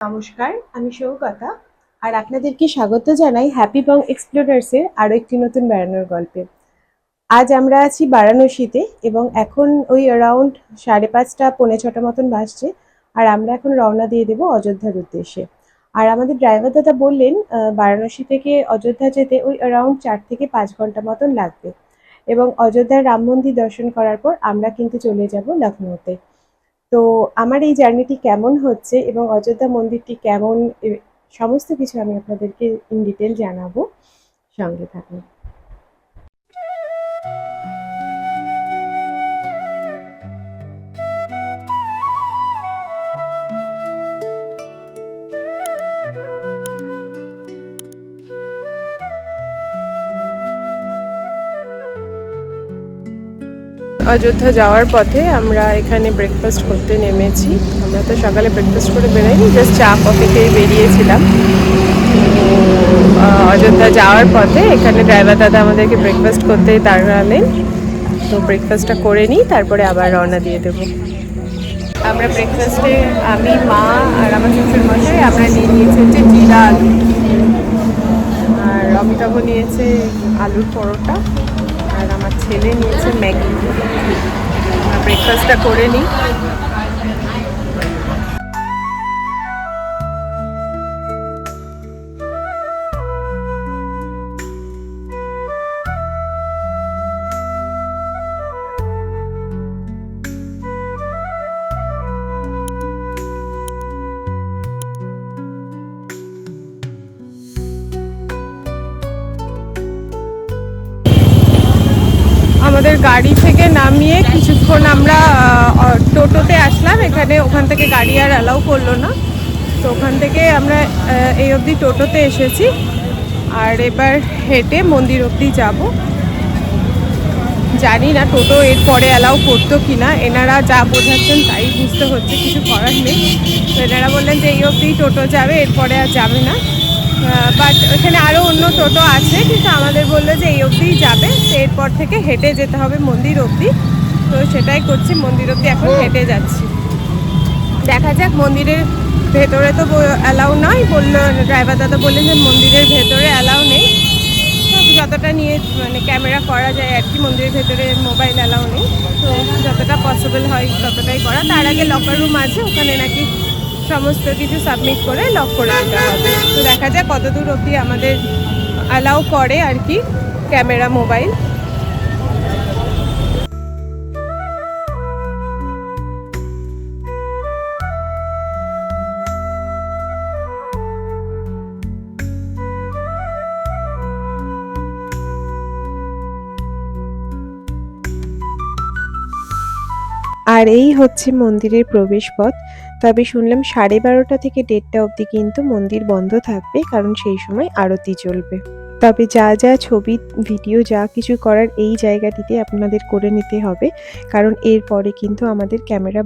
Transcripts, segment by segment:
নমস্কার, আমি সৌগতা আর আপনাদেরকে স্বাগত জানাই হ্যাপি বং এক্সপ্লোরার্সের আরও একটি নতুন বেড়ানোর গল্পে। আজ আমরা আছি বারাণসীতে এবং এখন ওই অ্যারাউন্ড 5:30 পৌনে 6টা মতন বাজছে। আর আমরা এখন রওনা দিয়ে দেবো অযোধ্যার উদ্দেশ্যে। আর আমাদের ড্রাইভার দাদা বললেন বারাণসী থেকে অযোধ্যা যেতে ওই অ্যারাউন্ড 4 থেকে 5 ঘন্টা মতন লাগবে এবং অযোধ্যার রাম মন্দির দর্শন করার পর আমরা কিন্তু চলে যাব লখনৌতে। তো আমার এই জার্নিটি কেমন হচ্ছে এবং অযোধ্যা মন্দিরটি কেমন সমস্ত কিছু আমি আপনাদেরকে ইন ডিটেল জানাবো। সঙ্গে থাকুন। অযোধ্যা যাওয়ার পথে আমরা এখানে ব্রেকফাস্ট করতে নেমেছি। আমরা তো সকালে ব্রেকফাস্ট করে বেরোইনি, জাস্ট চা কফি খেয়ে বেরিয়েছিলাম। অযোধ্যা যাওয়ার পথে এখানে ড্রাইভার দাদা আমাদেরকে ব্রেকফাস্ট করতেই দাঁড়ালেন। তো ব্রেকফাস্টটা করে নিই, তারপরে আবার রওনা দিয়ে দেবো। আমরা ব্রেকফাস্টে আমি, মা আর আমার শ্বশুর মশাই আমরা নিয়েছি হচ্ছে জিরা আলু, আর অমিতাভ নিয়েছে আলুর পরোটা, আর আমার ছেলে নিয়েছে ম্যাগি। ব্রেকফাস্টটা করে নিই। আমাদের গাড়ি থেকে নামিয়ে কিছুক্ষণ আমরা টোটোতে আসলাম এখানে। ওখান থেকে গাড়ি আর অ্যালাউ করলো না, তো ওখান থেকে আমরা এই অবধি টোটোতে এসেছি। আর এবার হেঁটে মন্দির অবধি যাব। জানি না টোটো এরপরে অ্যালাউ করতো কি না, এনারা যা বোঝাচ্ছেন তাই বুঝতে হচ্ছে, কিছু করার নেই। তো এনারা বললেন যে এই অবধি টোটো যাবে, এরপরে আর যাবে না। বাট ওখানে আরও অন্য টোটো আছে, কিন্তু আমাদের বললো যে এই অবধিই যাবে, তো এরপর থেকে হেঁটে যেতে হবে মন্দির অবধি। তো সেটাই করছি, মন্দির অবধি এখন হেঁটে যাচ্ছি। দেখা যাক, মন্দিরের ভেতরে তো অ্যালাউ নয় বললো, ড্রাইভার দাদা বললেন যে মন্দিরের ভেতরে অ্যালাউ নেই। তো যতটা নিয়ে মানে ক্যামেরা করা যায় আর কি, মন্দিরের ভেতরে মোবাইল অ্যালাউ নেই, তো যতটা পসিবল হয় ততটাই করা। তার আগে লকার রুম আছে, ওখানে নাকি সমস্ত কিছু সাবমিট করে লক করে দিতে হবে। তো দেখা যায় কতদূর অবধি আমাদের অ্যালাউ করে আর কি ক্যামেরা, মোবাইল। আর এই হচ্ছে মন্দিরের প্রবেশ পথ। তবে শুনলাম 12:30 থেকে 1:30 অবধি কিন্তু মন্দির বন্ধ থাকবে, কারণ সেই সময় আরতি চলবে। তবে যা যা ছবি ভিডিও যা কিছু করার এই জায়গাটিতে আপনাদের করে নিতে হবে, কারণ এরপরে কিন্তু আমাদের ক্যামেরা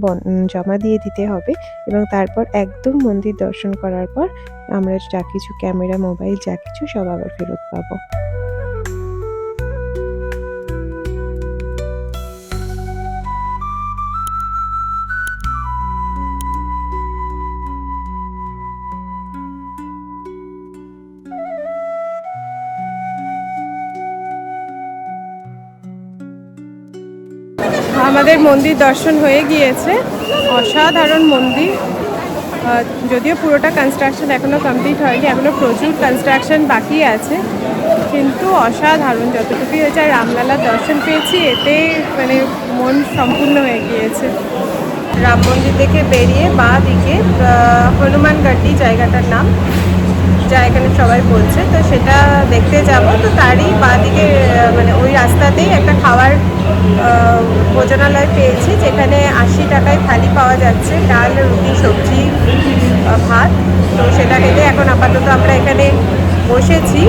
জমা দিয়ে দিতে হবে এবং তারপর একদম মন্দির দর্শন করার পর আমরা যা কিছু ক্যামেরা, মোবাইল যা কিছু সব আবার ফেরত পাবো। আমাদের মন্দির দর্শন হয়ে গিয়েছে। অসাধারণ মন্দির, যদিও পুরোটা কনস্ট্রাকশন এখনও কমপ্লিট হয়নি, এখনও প্রচুর কনস্ট্রাকশন বাকি আছে, কিন্তু অসাধারণ যতটুকুই হয়েছে। আর রামলালার দর্শন পেয়েছি, এতে মানে মন সম্পূর্ণ হয়ে গিয়েছে। রাম মন্দির থেকে বেরিয়ে বাঁ দিকে হনুমানগড়ি জায়গাটার নাম, যা এখানে সবাই বলছে, তো সেটা দেখতে যাব। তো তারই বাঁ দিকে মানে ওই রাস্তাতেই একটা খাওয়ার ভোজনালয় পেয়েছি, যেখানে 80 টাকায় থালি পাওয়া যাচ্ছে, ডাল, রুটি, সবজি, ভাত। তো সেটা খেতে এখন আপাতত আমরা এখানে বসেছি,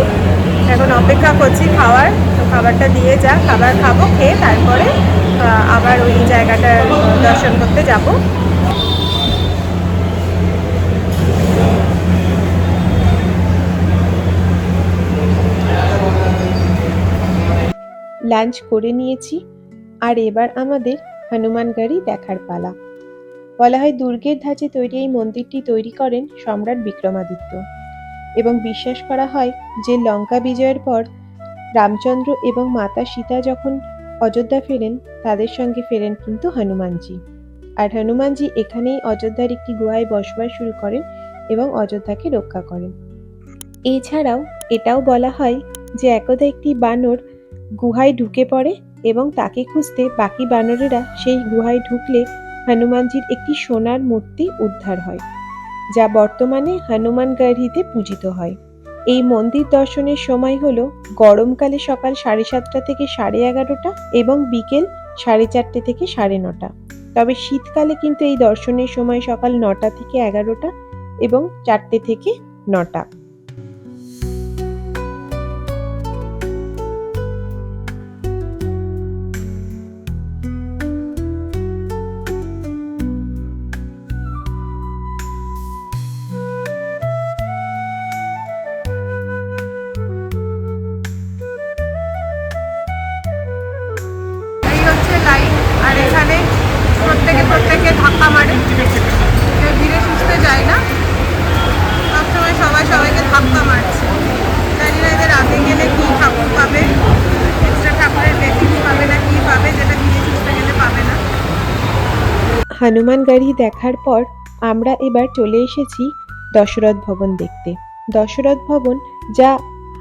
এখন অপেক্ষা করছি খাওয়ার। তো খাবারটা দিয়ে যা, খাবার খাবো, খেয়ে তারপরে আবার ওই জায়গাটার দর্শন করতে যাব। লাঞ্চ করে নিয়েছি, আর এবার আমাদের হনুমানগড়ি দেখার পালা। বলা হয় দুর্গের ধাঁচে তৈরি এই মন্দিরটি তৈরি করেন সম্রাট বিক্রমাদিত্য এবং বিশ্বাস করা হয় যে লঙ্কা বিজয়ের পর রামচন্দ্র এবং মাতা সীতা যখন অযোধ্যা ফেরেন তাদের সঙ্গে ফেরেন কিন্তু হনুমানজি। আর হনুমানজি এখানেই অযোধ্যার একটি গুহায় বসবাস শুরু করেন এবং অযোধ্যাকে রক্ষা করেন। এছাড়াও এটাও বলা হয় যে একদা একটি বানর গুহায় ঢুকে পড়ে এবং তাকে খুঁজতে বাকি বানরেরা সেই গুহায় ঢুকলে হনুমানজির একটি সোনার মূর্তি উদ্ধার হয়, যা বর্তমানে হনুমানগড়িতে পূজিত হয়। এই মন্দির দর্শনের সময় হলো গরমকালে সকাল 7:30 থেকে 11:30 এবং বিকেল 4:30 থেকে 9:30। তবে শীতকালে কিন্তু এই দর্শনের সময় সকাল 9টা থেকে 11টা এবং 4টে থেকে 9টা। এই হচ্ছে লাইন, আর এখানে প্রত্যেকে ধাক্কা মারে, কেউ ধীরে সুস্থে যায় না, সবসময় সবাই সবাইকে ধাক্কা মারছে। জানি না এদের রাতে গেলে কি ঠাকুর পাবে, এক্সট্রা ঠাকুরের ব্লেসিংস পাবে না কি পাবে, যেটা ধীরে সুস্থে গেলে পাবে না। হনুমানগড়ি দেখার পর আমরা এবার চলে এসেছি দশরথ ভবন দেখতে। দশরথ ভবন, যা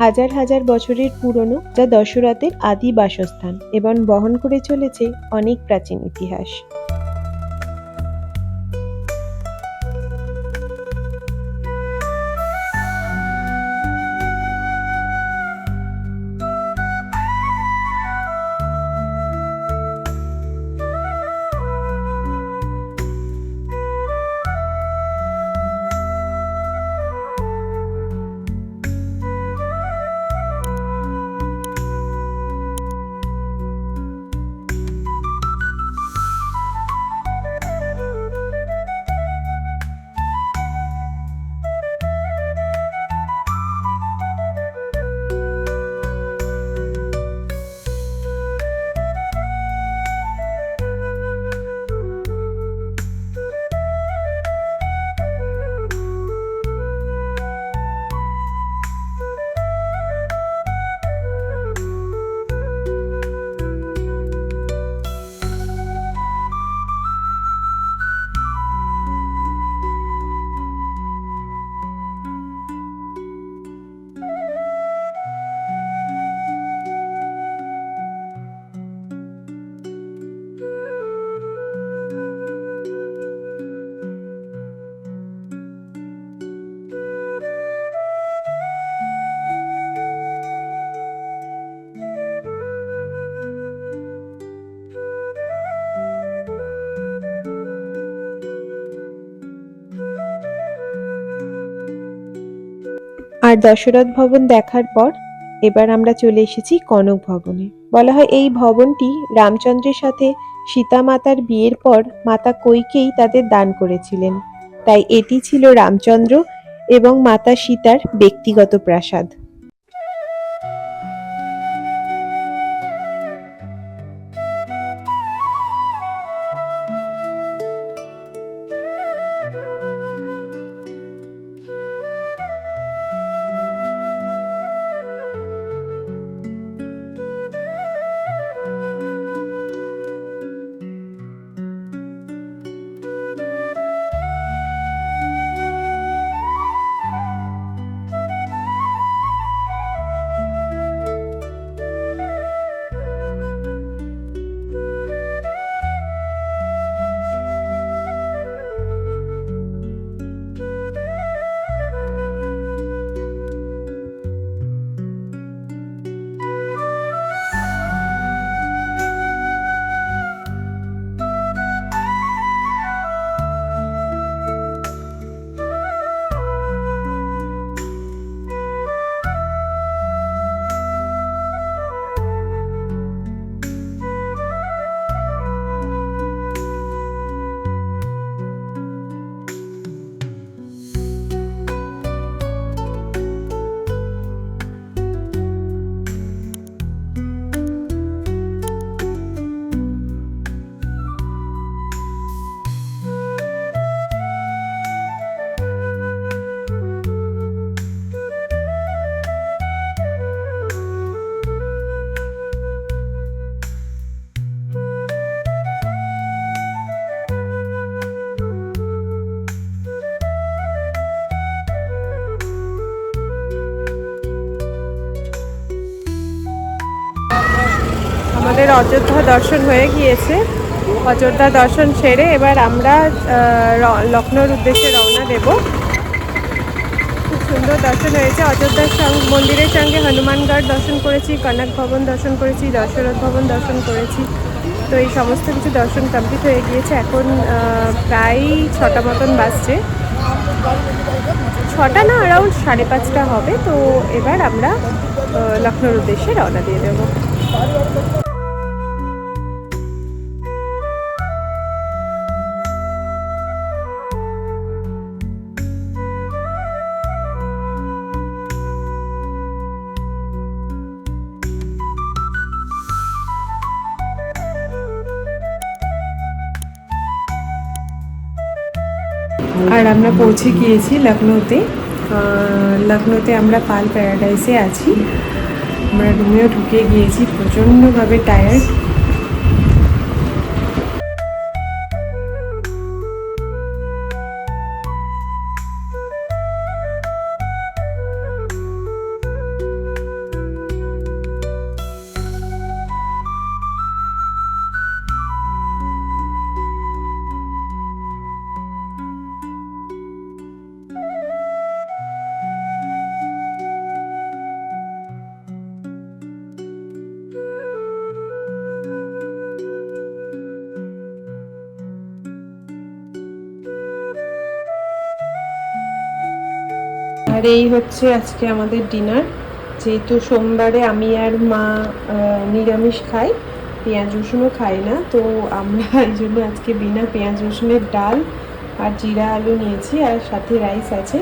হাজার হাজার বছরের পুরনো, যা দশরথের আদি বাসস্থান এবং বহন করে চলেছে অনেক প্রাচীন ইতিহাস। আর দশরথ ভবন দেখার পর এবার আমরা চলে এসেছি কনক ভবনে। বলা হয় এই ভবনটি রামচন্দ্রের সাথে সীতা মাতার বিয়ের পর মাতা কইকেয়ী তাদের দান করেছিলেন, তাই এটি ছিল রামচন্দ্র এবং মাতা সীতার ব্যক্তিগত প্রাসাদ। আমাদের অযোধ্যা দর্শন হয়ে গিয়েছে। অযোধ্যা দর্শন সেরে এবার আমরা লখনৌর উদ্দেশ্যে রওনা দেব। খুব সুন্দর দর্শন হয়েছে। অযোধ্যার মন্দিরের সঙ্গে হনুমানগড় দর্শন করেছি, কনক ভবন দর্শন করেছি, দশরথ ভবন দর্শন করেছি। তো এই সমস্ত কিছু দর্শন কমপ্লিট হয়ে গিয়েছে। এখন প্রায় 6টা মতন বাজছে, 6টা না, অ্যারাউন্ড 5:30 হবে। তো এবার আমরা লখনৌর উদ্দেশ্যে রওনা দিয়ে দেবো। আর আমরা পৌঁছে গিয়েছি লখনৌতে। লখনৌতে আমরা পাল প্যারাডাইসে আছি। আমরা রুমেও ঢুকে গিয়েছি, প্রচণ্ডভাবে টায়ার্ড। আর এই হচ্ছে আজকে আমাদের ডিনার। যেহেতু সোমবারে আমি আর মা নিরামিষ খাই, পেঁয়াজ রসুনও খাই না, তো আমরা এই জন্য আজকে বিনা পেঁয়াজ রসুনের ডাল আর জিরা আলু নিয়েছি, আর সাথে রাইস আছে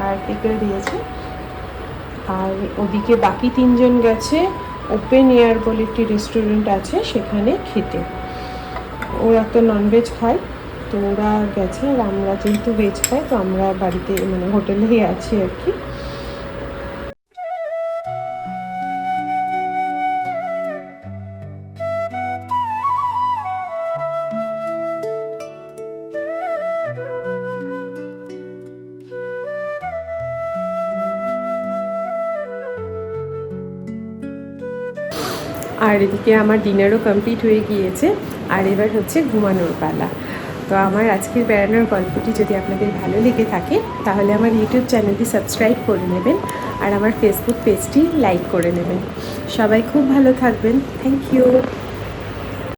আর পিকল দিয়েছে। আর ওদিকে বাকি 3 জন গেছে ওপেন এয়ার বলে একটি রেস্টুরেন্ট আছে সেখানে খেতে। ওরা তো ননভেজ খায়, তো ওরা গেছে। আর আমরা যেহেতু ভেজ খাই, তো আমরা বাড়িতে মানে হোটেলেই আছি আর কি। আর এদিকে আমার ডিনারও কমপ্লিট হয়ে গিয়েছে, আর এবার হচ্ছে ঘুমানোর পালা। তো আমার আজকের বেড়ানোর গল্পটি যদি আপনাদের ভালো লেগে থাকে, তাহলে আমার ইউটিউব চ্যানেলটি সাবস্ক্রাইব করে নেবেন, আর আমার ফেসবুক পেজটি লাইক করে নেবেন। সবাই খুব ভালো থাকবেন। Thank you.